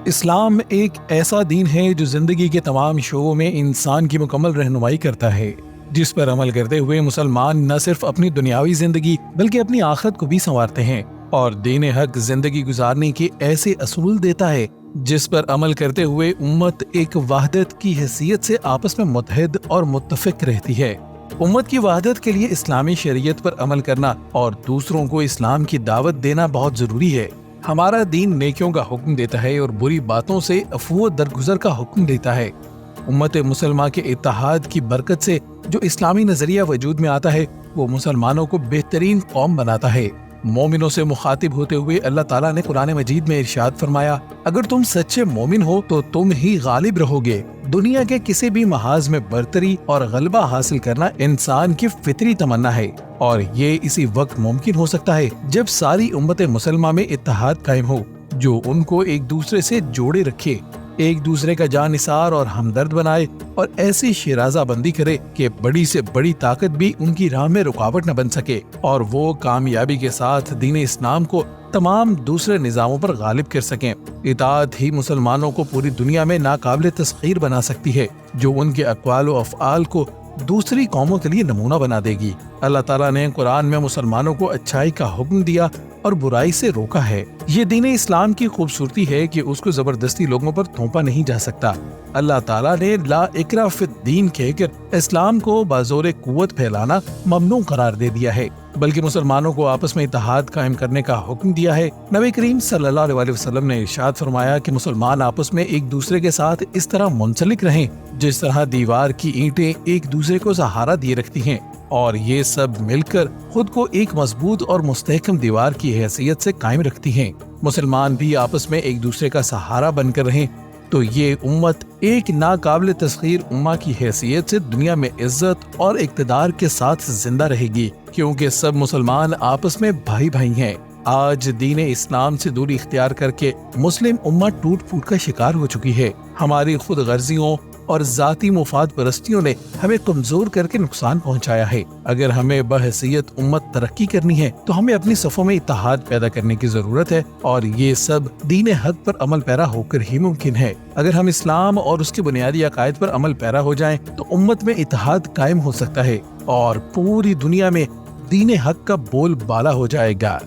اسلام ایک ایسا دین ہے جو زندگی کے تمام شعبوں میں انسان کی مکمل رہنمائی کرتا ہے، جس پر عمل کرتے ہوئے مسلمان نہ صرف اپنی دنیاوی زندگی بلکہ اپنی آخرت کو بھی سنوارتے ہیں، اور دین حق زندگی گزارنے کے ایسے اصول دیتا ہے جس پر عمل کرتے ہوئے امت ایک وحدت کی حیثیت سے آپس میں متحد اور متفق رہتی ہے۔ امت کی وحدت کے لیے اسلامی شریعت پر عمل کرنا اور دوسروں کو اسلام کی دعوت دینا بہت ضروری ہے۔ ہمارا دین نیکیوں کا حکم دیتا ہے اور بری باتوں سے عفو درگزر کا حکم دیتا ہے۔ امت مسلمہ کے اتحاد کی برکت سے جو اسلامی نظریہ وجود میں آتا ہے وہ مسلمانوں کو بہترین قوم بناتا ہے۔ مومنوں سے مخاطب ہوتے ہوئے اللہ تعالیٰ نے قرآن مجید میں ارشاد فرمایا، اگر تم سچے مومن ہو تو تم ہی غالب رہو گے۔ دنیا کے کسی بھی محاذ میں برتری اور غلبہ حاصل کرنا انسان کی فطری تمنا ہے، اور یہ اسی وقت ممکن ہو سکتا ہے جب ساری امت مسلمہ میں اتحاد قائم ہو، جو ان کو ایک دوسرے سے جوڑے رکھے، ایک دوسرے کا جانثار اور ہمدرد بنائے، اور ایسی شیرازہ بندی کرے کہ بڑی سے بڑی طاقت بھی ان کی راہ میں رکاوٹ نہ بن سکے، اور وہ کامیابی کے ساتھ دین اسلام کو تمام دوسرے نظاموں پر غالب کر سکیں۔ اطاعت ہی مسلمانوں کو پوری دنیا میں ناقابل تسخیر بنا سکتی ہے، جو ان کے اقوال و افعال کو دوسری قوموں کے لیے نمونہ بنا دے گی۔ اللہ تعالیٰ نے قرآن میں مسلمانوں کو اچھائی کا حکم دیا اور برائی سے روکا ہے۔ یہ دین اسلام کی خوبصورتی ہے کہ اس کو زبردستی لوگوں پر تھوپا نہیں جا سکتا۔ اللہ تعالیٰ نے لا اکراہ فی الدین کہہ کر اسلام کو بازور قوت پھیلانا ممنوع قرار دے دیا ہے، بلکہ مسلمانوں کو آپس میں اتحاد قائم کرنے کا حکم دیا ہے۔ نبی کریم صلی اللہ علیہ وسلم نے ارشاد فرمایا کہ مسلمان آپس میں ایک دوسرے کے ساتھ اس طرح منسلک رہیں جس طرح دیوار کی اینٹیں ایک دوسرے کو سہارا دیے رکھتی ہیں، اور یہ سب مل کر خود کو ایک مضبوط اور مستحکم دیوار کی حیثیت سے قائم رکھتی ہیں۔ مسلمان بھی آپس میں ایک دوسرے کا سہارا بن کر رہیں تو یہ امت ایک ناقابل تسخیر امہ کی حیثیت سے دنیا میں عزت اور اقتدار کے ساتھ زندہ رہے گی، کیونکہ سب مسلمان آپس میں بھائی بھائی ہیں۔ آج دین اسلام سے دوری اختیار کر کے مسلم امت ٹوٹ پھوٹ کا شکار ہو چکی ہے۔ ہماری خود غرضیوں اور ذاتی مفاد پرستیوں نے ہمیں کمزور کر کے نقصان پہنچایا ہے۔ اگر ہمیں بحیثیت امت ترقی کرنی ہے تو ہمیں اپنی صفوں میں اتحاد پیدا کرنے کی ضرورت ہے، اور یہ سب دین حق پر عمل پیرا ہو کر ہی ممکن ہے۔ اگر ہم اسلام اور اس کے بنیادی عقائد پر عمل پیرا ہو جائیں تو امت میں اتحاد قائم ہو سکتا ہے اور پوری دنیا میں دین حق کا بول بالا ہو جائے گا۔